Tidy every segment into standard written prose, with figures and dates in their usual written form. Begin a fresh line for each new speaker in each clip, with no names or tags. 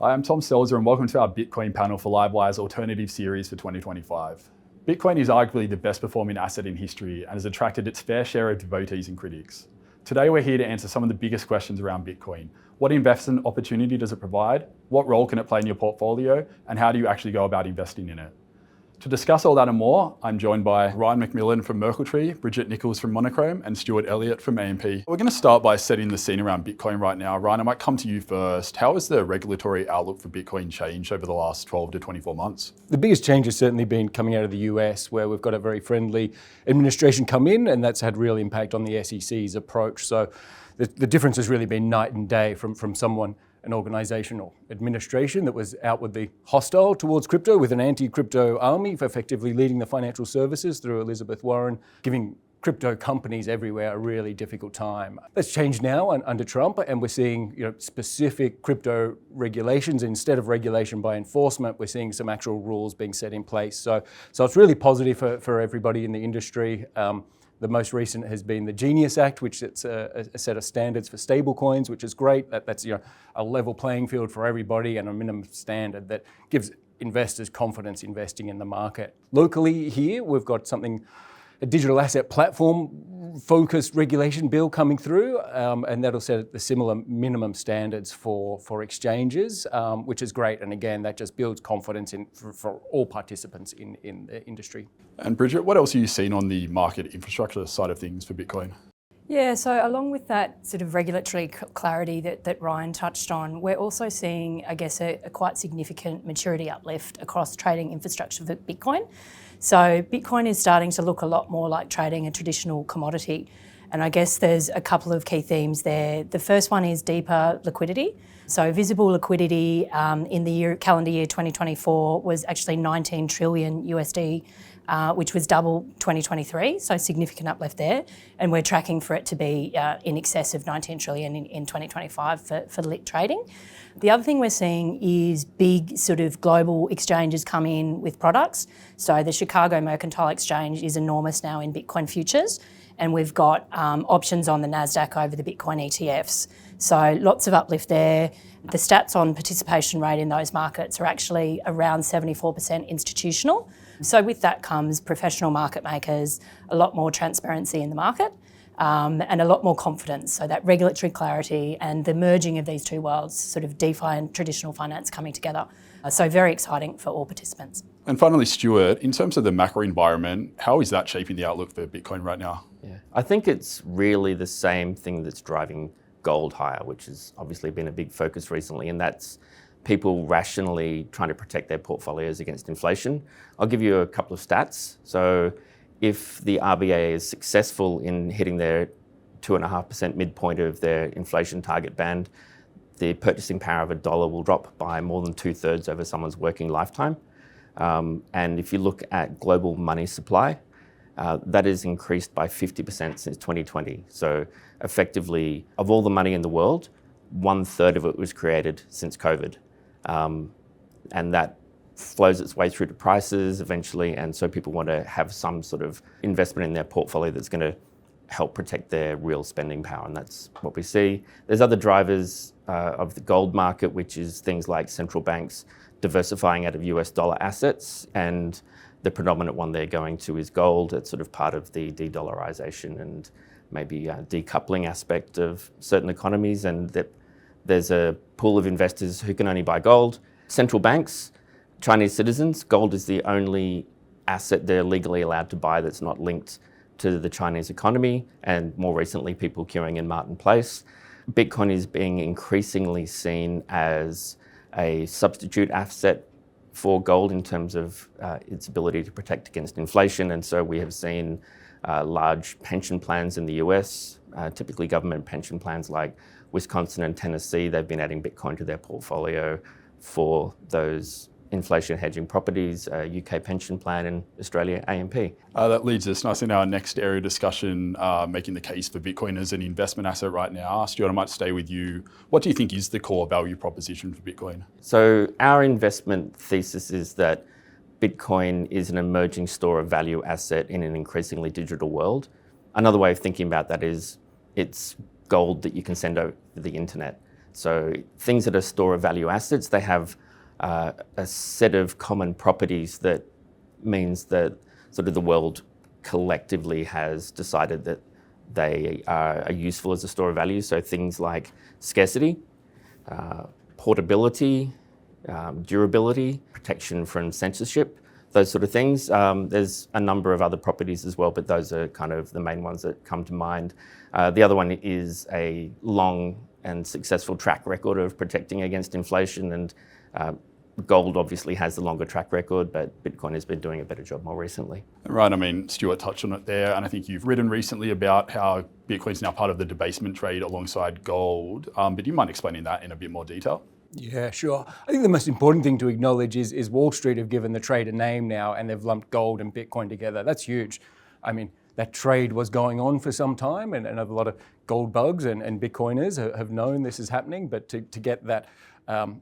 Hi, I'm Tom Stelzer and welcome to our Bitcoin panel for Livewire's alternative series for 2025. Bitcoin is arguably the best performing asset in history and has attracted its fair share of devotees and critics. Today we're here to answer some of the biggest questions around Bitcoin. What investment opportunity does it provide? What role can it play in your portfolio? And how do you actually go about investing in it? To discuss all that and more, I'm joined by Ryan McMillin from Merkle Tree, Bridget Nichols from Monochrome, and Stuart Eliot from AMP. We're going to start by setting the scene around Bitcoin right now. Ryan, I might come to you first. How has the regulatory outlook for Bitcoin changed over the last 12 to 24 months?
The biggest change has certainly been coming out of the US, where we've got a very friendly administration come in, and that's had real impact on the SEC's approach. So the difference has really been night and day from an organizational administration that was outwardly hostile towards crypto with an anti-crypto army for effectively leading the financial services through Elizabeth Warren, giving crypto companies everywhere a really difficult time. That's changed now under Trump, and we're seeing specific crypto regulations. Instead of regulation by enforcement, we're seeing some actual rules being set in place. So it's really positive for everybody in the industry. The most recent has been the Genius Act, which sets a set of standards for stablecoins, which is great. That's a level playing field for everybody and a minimum standard that gives investors confidence investing in the market. Locally here, we've got a digital asset platform focused regulation bill coming through, and that'll set the similar minimum standards for exchanges, which is great. And again, that just builds confidence for all participants in the industry.
And Bridget, what else are you seeing on the market infrastructure side of things for Bitcoin?
Yeah, so along with that sort of regulatory clarity that Ryan touched on, we're also seeing, I guess, a quite significant maturity uplift across trading infrastructure for Bitcoin. So Bitcoin is starting to look a lot more like trading a traditional commodity. And I guess there's a couple of key themes there. The first one is deeper liquidity. So visible liquidity in the calendar year 2024 was actually 19 trillion USD, which was double 2023, so significant uplift there. And we're tracking for it to be in excess of 19 trillion in 2025 for lit trading. The other thing we're seeing is big sort of global exchanges come in with products. So the Chicago Mercantile Exchange is enormous now in Bitcoin futures, and we've got options on the NASDAQ over the Bitcoin ETFs. So lots of uplift there. The stats on participation rate in those markets are actually around 74% institutional. So with that comes professional market makers, a lot more transparency in the market, and a lot more confidence. So that regulatory clarity and the merging of these two worlds, sort of DeFi and traditional finance coming together. So very exciting for all participants.
And finally, Stuart, in terms of the macro environment, how is that shaping the outlook for Bitcoin right now?
Yeah, I think it's really the same thing that's driving gold higher, which has obviously been a big focus recently, and that's people rationally trying to protect their portfolios against inflation. I'll give you a couple of stats. So if the RBA is successful in hitting their 2.5% midpoint of their inflation target band, the purchasing power of a dollar will drop by more than 2/3 over someone's working lifetime. And if you look at global money supply, that has increased by 50% since 2020. So effectively, of all the money in the world, 1/3 of it was created since COVID. And that flows its way through to prices eventually. And so people want to have some sort of investment in their portfolio that's going to help protect their real spending power. And that's what we see. There's other drivers of the gold market, which is things like central banks diversifying out of US dollar assets. And the predominant one they're going to is gold. It's sort of part of the de-dollarization and maybe decoupling aspect of certain economies. And that there's a pool of investors who can only buy gold. Central banks, Chinese citizens, gold is the only asset they're legally allowed to buy that's not linked to the Chinese economy, and more recently, people queuing in Martin Place. Bitcoin is being increasingly seen as a substitute asset for gold in terms of its ability to protect against inflation. And so we have seen large pension plans in the US, typically government pension plans like Wisconsin and Tennessee. They've been adding Bitcoin to their portfolio for those inflation hedging properties, UK pension plan, in Australia, AMP.
That leads us nicely into our next area of discussion, making the case for Bitcoin as an investment asset right now. Stuart, I might stay with you. What do you think is the core value proposition for Bitcoin?
So our investment thesis is that Bitcoin is an emerging store of value asset in an increasingly digital world. Another way of thinking about that is it's gold that you can send over the internet. So things that are store of value assets, they have a set of common properties that means that sort of the world collectively has decided that they are useful as a store of value. So things like scarcity, portability, durability, protection from censorship, those sort of things. There's a number of other properties as well, but those are kind of the main ones that come to mind. The other one is a long and successful track record of protecting against inflation, and gold obviously has the longer track record, but Bitcoin has been doing a better job more recently.
Right, I mean, Stuart touched on it there, and I think you've written recently about how Bitcoin's now part of the debasement trade alongside gold. But do you mind explaining that in a bit more detail?
Yeah, sure. I think the most important thing to acknowledge is Wall Street have given the trade a name now, and they've lumped gold and Bitcoin together. That's huge. I mean, that trade was going on for some time, and a lot of gold bugs and Bitcoiners have known this is happening, but to get that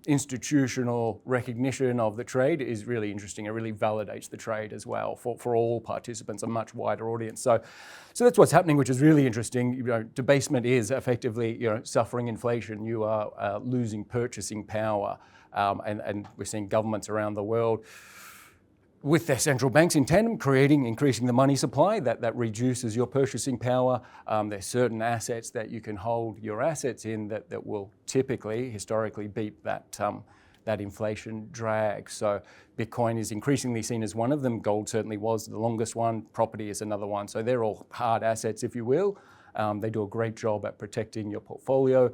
institutional recognition of the trade is really interesting. It really validates the trade as well for all participants, a much wider audience. So that's what's happening, which is really interesting. You know, debasement is effectively, suffering inflation. You are losing purchasing power, and we're seeing governments around the world with their central banks in tandem, increasing the money supply, that reduces your purchasing power. There's certain assets that you can hold your assets in that will typically, historically, beat that inflation drag. So Bitcoin is increasingly seen as one of them. Gold certainly was the longest one. Property is another one. So they're all hard assets, if you will. They do a great job at protecting your portfolio.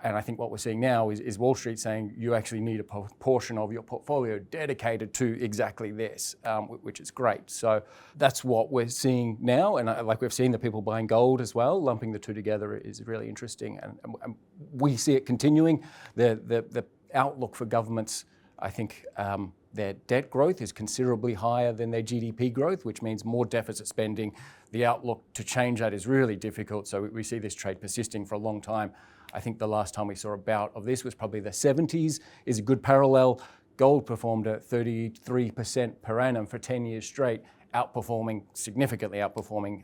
And I think what we're seeing now is Wall Street saying you actually need a portion of your portfolio dedicated to exactly this, which is great. So that's what we're seeing now. And like we've seen the people buying gold as well, lumping the two together is really interesting. And we see it continuing. The outlook for governments, I think their debt growth is considerably higher than their GDP growth, which means more deficit spending. The outlook to change that is really difficult. So we see this trade persisting for a long time. I think the last time we saw a bout of this was probably the 70s, is a good parallel. Gold performed at 33% per annum for 10 years straight, significantly outperforming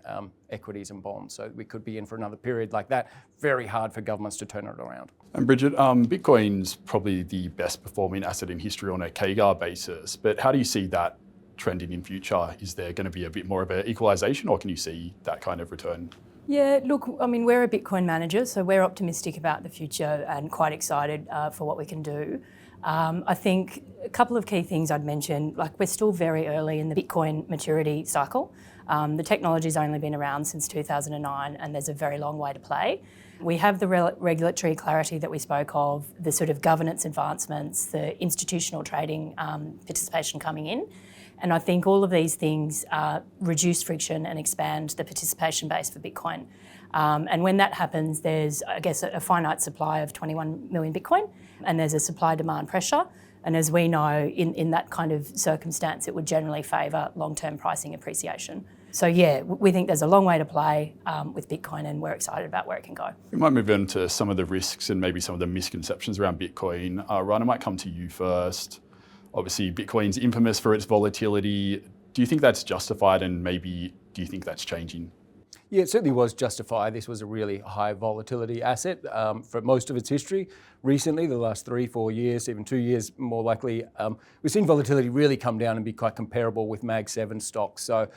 equities and bonds. So we could be in for another period like that. Very hard for governments to turn it around.
And Bridget, Bitcoin's probably the best performing asset in history on a CAGR basis, but how do you see that trending in future? Is there going to be a bit more of an equalisation, or can you see that kind of return?
Yeah, look, I mean, we're a Bitcoin manager, so we're optimistic about the future and quite excited for what we can do. I think a couple of key things I'd mention, like we're still very early in the Bitcoin maturity cycle. The technology's only been around since 2009, and there's a very long way to play. We have the regulatory clarity that we spoke of, the sort of governance advancements, the institutional trading participation coming in. And I think all of these things reduce friction and expand the participation base for Bitcoin. And when that happens, there's, I guess, a finite supply of 21 million Bitcoin, and there's a supply-demand pressure. And as we know, in that kind of circumstance, it would generally favour long-term pricing appreciation. So yeah, we think there's a long way to play with Bitcoin, and we're excited about where it can go. We
might move on to some of the risks and maybe some of the misconceptions around Bitcoin. Ryan, I might come to you first. Obviously, Bitcoin's infamous for its volatility. Do you think that's justified, and maybe do you think that's changing?
Yeah, it certainly was justified. This was a really high volatility asset for most of its history. Recently, the last 3-4 years, even 2 years more likely, we've seen volatility really come down and be quite comparable with Mag 7 stocks. So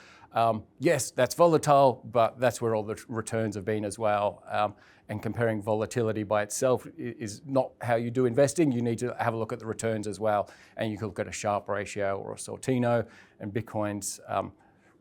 yes, that's volatile, but that's where all the returns have been as well. And comparing volatility by itself is not how you do investing. You need to have a look at the returns as well. And you can look at a Sharpe ratio or a Sortino, and Bitcoin's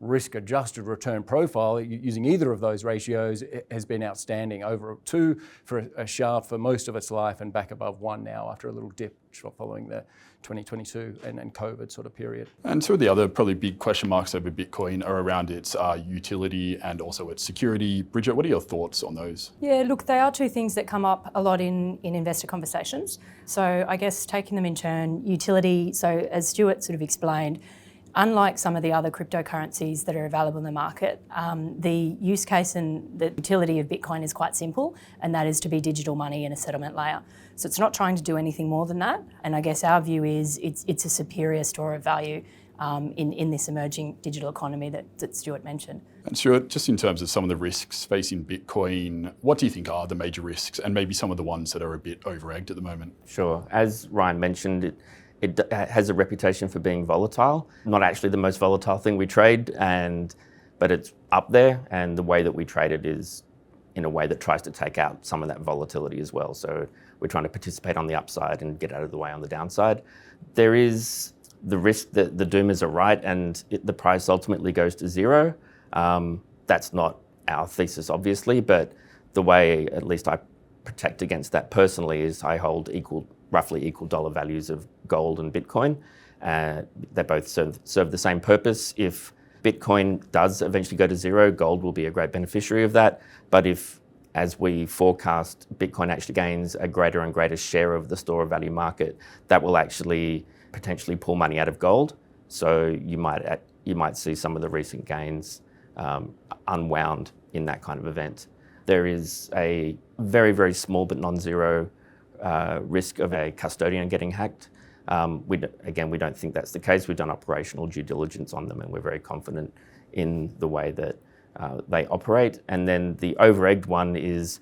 risk-adjusted return profile using either of those ratios has been outstanding. Over 2 for a Sharpe for most of its life, and back above 1 now after a little dip following the 2022 and COVID sort of period.
And two of the other probably big question marks over Bitcoin are around its utility and also its security. Bridget, what are your thoughts on those?
Yeah, look, they are two things that come up a lot in investor conversations. So I guess taking them in turn, utility, so as Stuart sort of explained, unlike some of the other cryptocurrencies that are available in the market, the use case and the utility of Bitcoin is quite simple, and that is to be digital money in a settlement layer. So it's not trying to do anything more than that. And I guess our view is it's a superior store of value in this emerging digital economy that Stuart mentioned.
And Stuart, just in terms of some of the risks facing Bitcoin, what do you think are the major risks and maybe some of the ones that are a bit over-egged at the moment?
Sure. As Ryan mentioned, it has a reputation for being volatile. Not actually the most volatile thing we trade, but it's up there, and the way that we trade it is in a way that tries to take out some of that volatility as well. So we're trying to participate on the upside and get out of the way on the downside. There is the risk that the doomers are right and the price ultimately goes to zero. That's not our thesis, obviously, but the way at least I protect against that personally is I hold roughly equal dollar values of gold and Bitcoin. They both serve the same purpose. If Bitcoin does eventually go to zero, gold will be a great beneficiary of that. But if, as we forecast, Bitcoin actually gains a greater and greater share of the store of value market, that will actually potentially pull money out of gold. So you might see some of the recent gains unwound in that kind of event. There is a very, very small but non-zero risk of a custodian getting hacked. We don't think that's the case. We've done operational due diligence on them and we're very confident in the way that they operate. And then the over-egged one is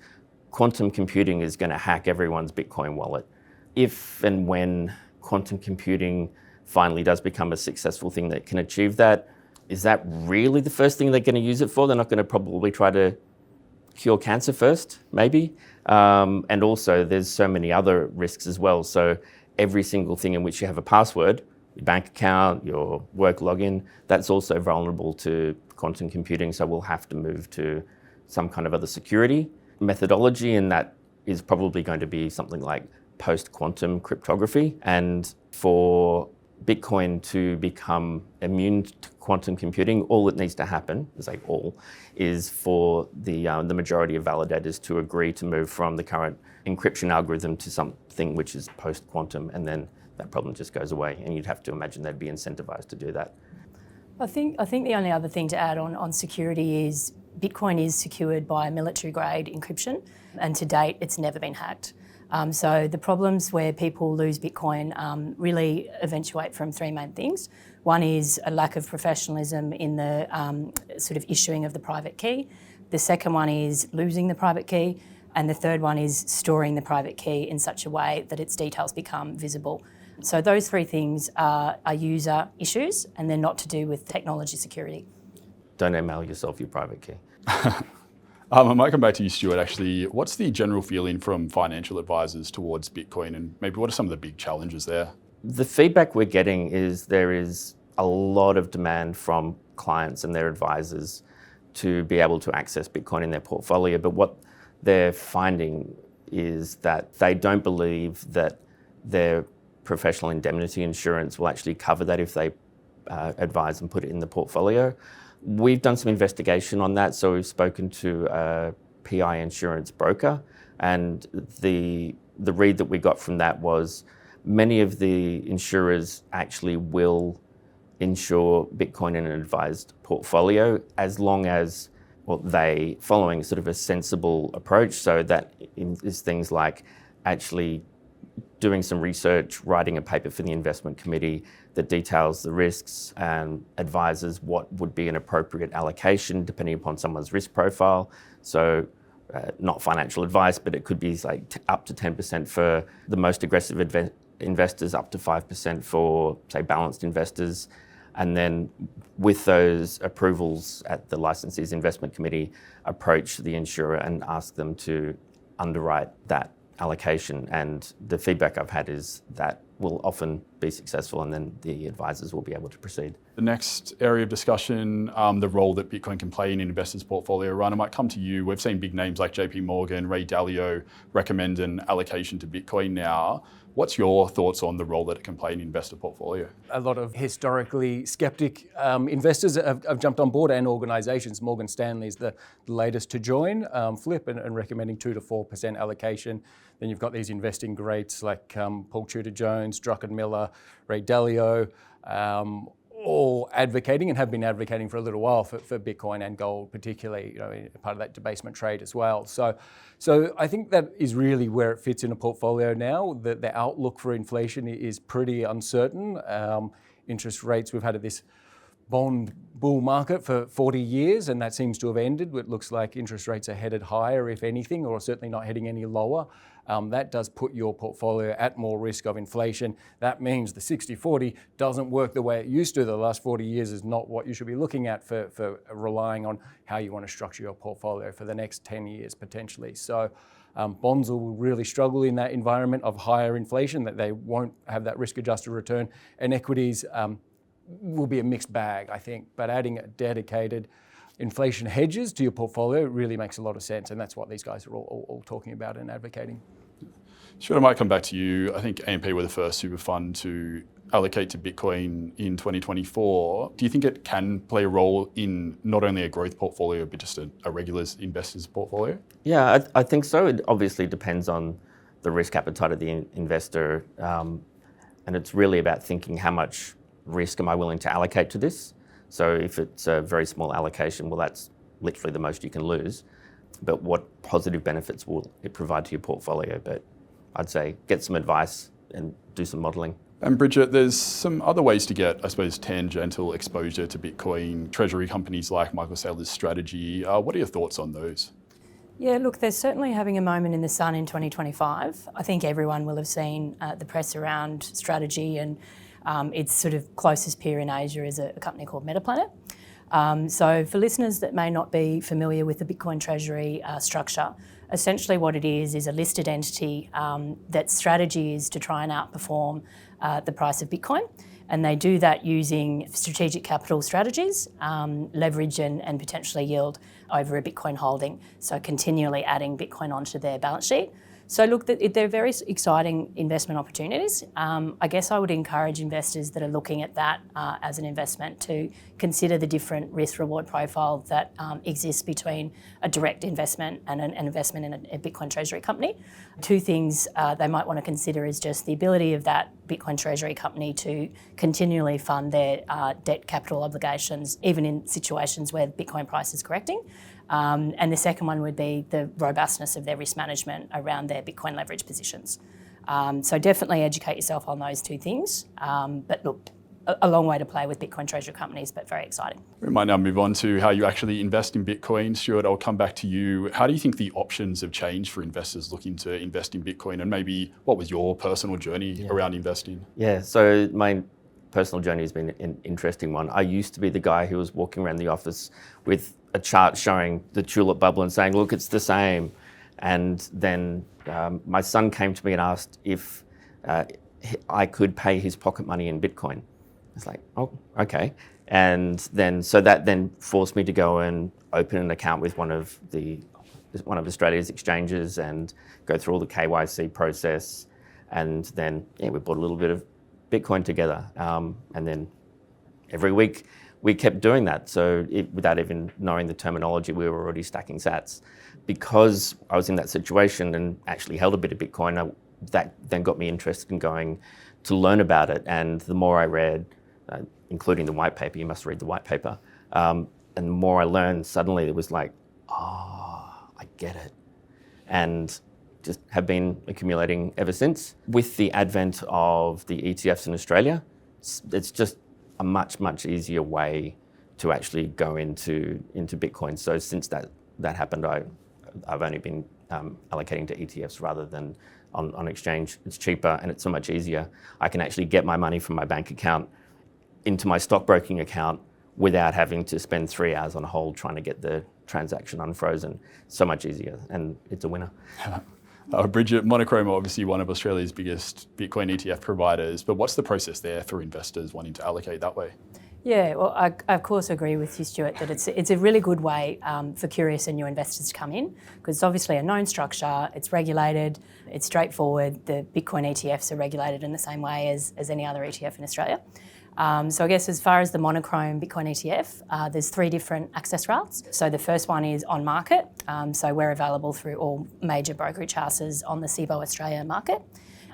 quantum computing is going to hack everyone's Bitcoin wallet. If and when quantum computing finally does become a successful thing that can achieve that, is that really the first thing they're going to use it for? They're not going to probably try to cure cancer first, maybe. And also there's so many other risks as well. So every single thing in which you have a password, your bank account, your work login, that's also vulnerable to quantum computing. So we'll have to move to some kind of other security methodology, and that is probably going to be something like post-quantum cryptography. And for Bitcoin to become immune to quantum computing, all that needs to happen, is for the majority of validators to agree to move from the current encryption algorithm to something which is post-quantum, and then that problem just goes away. And you'd have to imagine they'd be incentivized to do that.
I think the only other thing to add on security is Bitcoin is secured by military-grade encryption, and to date, it's never been hacked. So the problems where people lose Bitcoin really eventuate from three main things. One is a lack of professionalism in the sort of issuing of the private key. The second one is losing the private key. And the third one is storing the private key in such a way that its details become visible. So those three things are user issues, and they're not to do with technology security.
Don't email yourself your private key.
I might come back to you, Stuart, actually. What's the general feeling from financial advisors towards Bitcoin, and maybe what are some of the big challenges there?
The feedback we're getting is there is a lot of demand from clients and their advisors to be able to access Bitcoin in their portfolio. But what they're finding is that they don't believe that their professional indemnity insurance will actually cover that if they advise and put it in the portfolio. We've done some investigation on that, so we've spoken to a PI insurance broker, and the read that we got from that was many of the insurers actually will insure Bitcoin in an advised portfolio as long as they following sort of a sensible approach. So that is things like actually doing some research, writing a paper for the investment committee that details the risks and advises what would be an appropriate allocation depending upon someone's risk profile. So not financial advice, but it could be like up to 10% for the most aggressive investors, up to 5% for, say, balanced investors. And then with those approvals at the licensee's investment committee, approach the insurer and ask them to underwrite that allocation. And the feedback I've had is that will often be successful, and then the advisors will be able to proceed.
The next area of discussion, the role that Bitcoin can play in an investor's portfolio. Ryan, I might come to you. We've seen big names like JP Morgan, Ray Dalio recommend an allocation to Bitcoin now. What's your thoughts on the role that it can play in an investor portfolio?
A lot of historically skeptic investors have jumped on board, and organisations. Morgan Stanley's the latest to join, Flip, and recommending 2 to 4% allocation. Then you've got these investing greats like Paul Tudor-Jones, Druckenmiller, Ray Dalio, all advocating and have been advocating for a little while for Bitcoin and gold, particularly, part of that debasement trade as well. So I think that is really where it fits in a portfolio now. The outlook for inflation is pretty uncertain. interest rates. We've had this bond bull market for 40 years, and that seems to have ended. It looks like interest rates are headed higher, if anything, or certainly not heading any lower. That does put your portfolio at more risk of inflation. That means the 60-40 doesn't work the way it used to. The last 40 years is not what you should be looking at for relying on how you want to structure your portfolio for the next 10 years potentially. So bonds will really struggle in that environment of higher inflation, that they won't have that risk-adjusted return, and equities will be a mixed bag, I think. But adding dedicated inflation hedges to your portfolio really makes a lot of sense, and that's what these guys are all talking about and advocating.
Stuart, I might come back to you. I think AMP were the first super fund to allocate to Bitcoin in 2024. Do you think it can play a role in not only a growth portfolio, but just a regular investor's portfolio?
Yeah, I think so. It obviously depends on the risk appetite of the investor, and it's really about thinking how much risk am I willing to allocate to this. So if it's a very small allocation, well, that's literally the most you can lose. But what positive benefits will it provide to your portfolio? But I'd say get some advice and do some modelling.
And Bridget, there's some other ways to get, I suppose, tangential exposure to Bitcoin. Treasury companies like Michael Saylor's strategy. What are your thoughts on those?
Yeah, look, they're certainly having a moment in the sun in 2025. I think everyone will have seen the press around strategy, and its sort of closest peer in Asia is a company called Metaplanet. So for listeners that may not be familiar with the Bitcoin Treasury structure, essentially what it is a listed entity that strategy is to try and outperform the price of Bitcoin. And they do that using strategic capital strategies, leverage and potentially yield over a Bitcoin holding. So continually adding Bitcoin onto their balance sheet. So look, they're very exciting investment opportunities. I guess I would encourage investors that are looking at that as an investment to consider the different risk-reward profile that exists between a direct investment and an investment in a Bitcoin Treasury company. Two things they might want to consider is just the ability of that Bitcoin Treasury company to continually fund their debt capital obligations, even in situations where Bitcoin price is correcting. And the second one would be the robustness of their risk management around their Bitcoin leverage positions. So definitely educate yourself on those two things. But look, a long way to play with Bitcoin Treasury companies, but very exciting.
We might now move on to how you actually invest in Bitcoin. Stuart, I'll come back to you. How do you think the options have changed for investors looking to invest in Bitcoin? And maybe what was your personal journey around investing?
Yeah, so my personal journey has been an interesting one. I used to be the guy who was walking around the office with a chart showing the tulip bubble and saying, look, it's the same. And then my son came to me and asked if I could pay his pocket money in Bitcoin. It's like, oh, okay. And then, so that then forced me to go and open an account with one of Australia's exchanges and go through all the KYC process. And then, we bought a little bit of Bitcoin together. And then every week we kept doing that. So without even knowing the terminology, we were already stacking sats. Because I was in that situation and actually held a bit of Bitcoin, that then got me interested in going to learn about it. And the more I read, including the white paper, you must read the white paper, and the more I learned, suddenly it was like, oh, I get it. And just have been accumulating ever since. With the advent of the ETFs in Australia, it's just a much, much easier way to actually go into Bitcoin. So since that happened, I've only been allocating to ETFs rather than on exchange. It's cheaper and it's so much easier. I can actually get my money from my bank account into my stockbroking account without having to spend 3 hours on hold trying to get the transaction unfrozen. So much easier, and it's a winner.
Bridget, Monochrome are obviously one of Australia's biggest Bitcoin ETF providers, but what's the process there for investors wanting to allocate that way?
Yeah, well, I of course agree with you, Stuart, that it's a really good way for curious and new investors to come in, because it's obviously a known structure, it's regulated, it's straightforward. The Bitcoin ETFs are regulated in the same way as any other ETF in Australia. So I guess as far as the Monochrome Bitcoin ETF, there's 3 different access routes. So the first one is on market. So we're available through all major brokerage houses on the Cboe Australia market.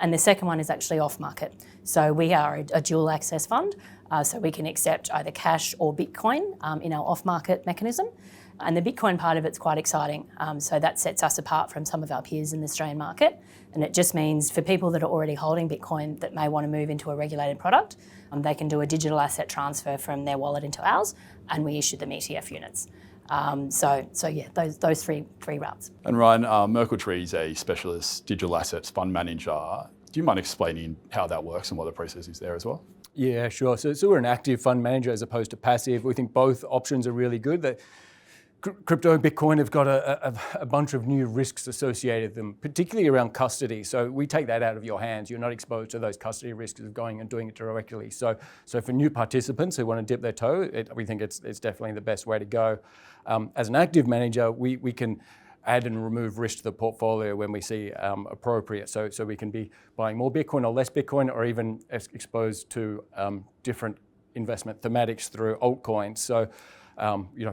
And the second one is actually off market. So we are a dual access fund. So we can accept either cash or Bitcoin in our off market mechanism. And the Bitcoin part of it's quite exciting. So that sets us apart from some of our peers in the Australian market. And it just means for people that are already holding Bitcoin that may want to move into a regulated product, they can do a digital asset transfer from their wallet into ours, and we issue them ETF units. So yeah, those three routes.
And Ryan, Merkle Tree is a specialist digital assets fund manager. Do you mind explaining how that works and what the process is there as well?
Yeah, sure. So we're an active fund manager as opposed to passive. We think both options are really good. That crypto and Bitcoin have got a bunch of new risks associated with them, particularly around custody. So we take that out of your hands. You're not exposed to those custody risks of going and doing it directly. So for new participants who want to dip their toe, we think it's definitely the best way to go. As an active manager, we can add and remove risk to the portfolio when we see appropriate. So we can be buying more Bitcoin or less Bitcoin, or even exposed to different investment thematics through altcoins. So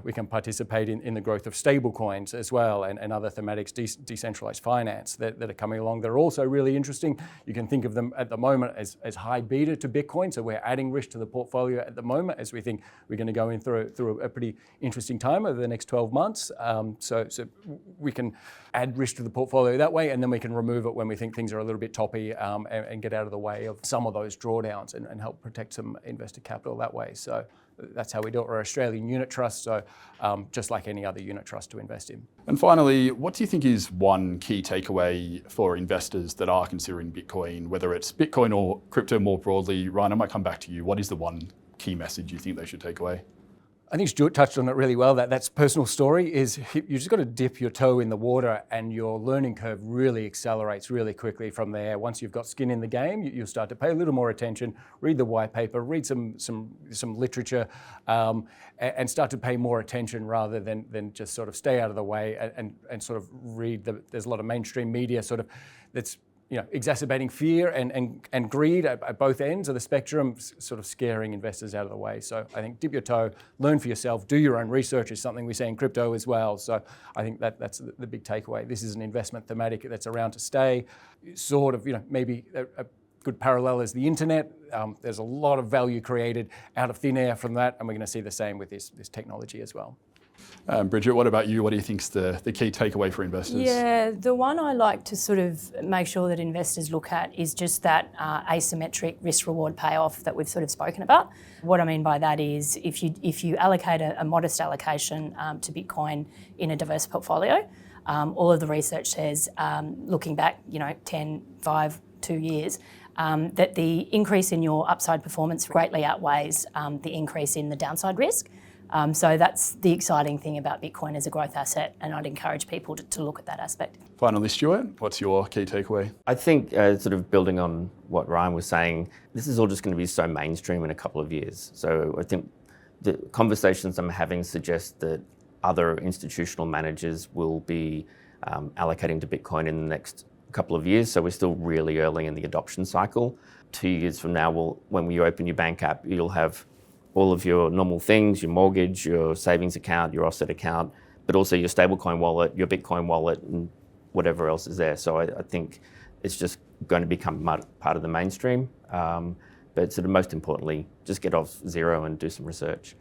we can participate in the growth of stable coins as well, and other thematics, decentralized finance that are coming along. They're also really interesting. You can think of them at the moment as high beta to Bitcoin. So we're adding risk to the portfolio at the moment as we think we're going to go in through a pretty interesting time over the next 12 months. So we can add risk to the portfolio that way, and then we can remove it when we think things are a little bit toppy, and get out of the way of some of those drawdowns and help protect some investor capital that way. So that's how we do it. We're Australian unit trust, so just like any other unit trust to invest in.
And finally, what do you think is one key takeaway for investors that are considering Bitcoin, whether it's Bitcoin or crypto more broadly? Ryan, I might come back to you. What is the one key message you think they should take away?
I think Stuart touched on it really well. That's personal story is you just got to dip your toe in the water, and your learning curve really accelerates really quickly from there. Once you've got skin in the game, you'll start to pay a little more attention, read the white paper, read some literature, and start to pay more attention rather than just sort of stay out of the way and sort of read. There's a lot of mainstream media sort of that's exacerbating fear and greed at both ends of the spectrum, sort of scaring investors out of the way. So I think dip your toe, learn for yourself, do your own research is something we say in crypto as well. So I think that's the big takeaway. This is an investment thematic that's around to stay. Sort of, maybe a good parallel is the internet. There's a lot of value created out of thin air from that, and we're going to see the same with this technology as well.
Bridget, what about you? What do you think's the key takeaway for investors?
Yeah, the one I like to sort of make sure that investors look at is just that asymmetric risk-reward payoff that we've sort of spoken about. What I mean by that is if you allocate a modest allocation to Bitcoin in a diverse portfolio, all of the research says, looking back, 10, 5, 2 years, that the increase in your upside performance greatly outweighs the increase in the downside risk. So that's the exciting thing about Bitcoin as a growth asset, and I'd encourage people to look at that aspect.
Finally, Stuart, what's your key takeaway?
I think sort of building on what Ryan was saying, this is all just going to be so mainstream in a couple of years. So I think the conversations I'm having suggest that other institutional managers will be allocating to Bitcoin in the next couple of years. So we're still really early in the adoption cycle. 2 years from now, when you open your bank app, you'll have all of your normal things, your mortgage, your savings account, your offset account, but also your stablecoin wallet, your Bitcoin wallet, and whatever else is there. So I think it's just going to become part of the mainstream. But sort of most importantly, just get off zero and do some research.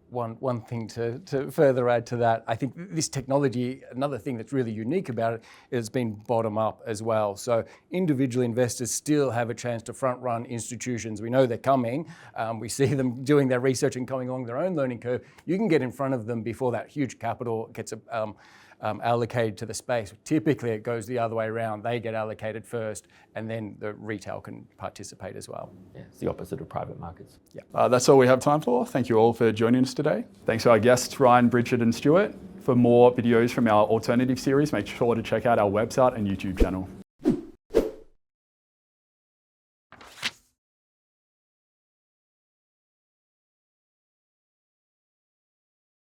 One thing to further add to that, I think this technology, another thing that's really unique about it, is been bottom up as well. So individual investors still have a chance to front run institutions. We know they're coming. We see them doing their research and coming along their own learning curve. You can get in front of them before that huge capital gets allocated to the space. Typically, it goes the other way around. They get allocated first, and then the retail can participate as well.
Yeah, it's the opposite of private markets.
Yeah.
That's all we have time for. Thank you all for joining us today. Thanks to our guests, Ryan, Bridget, and Stuart. For more videos from our alternative series, make sure to check out our website and YouTube channel.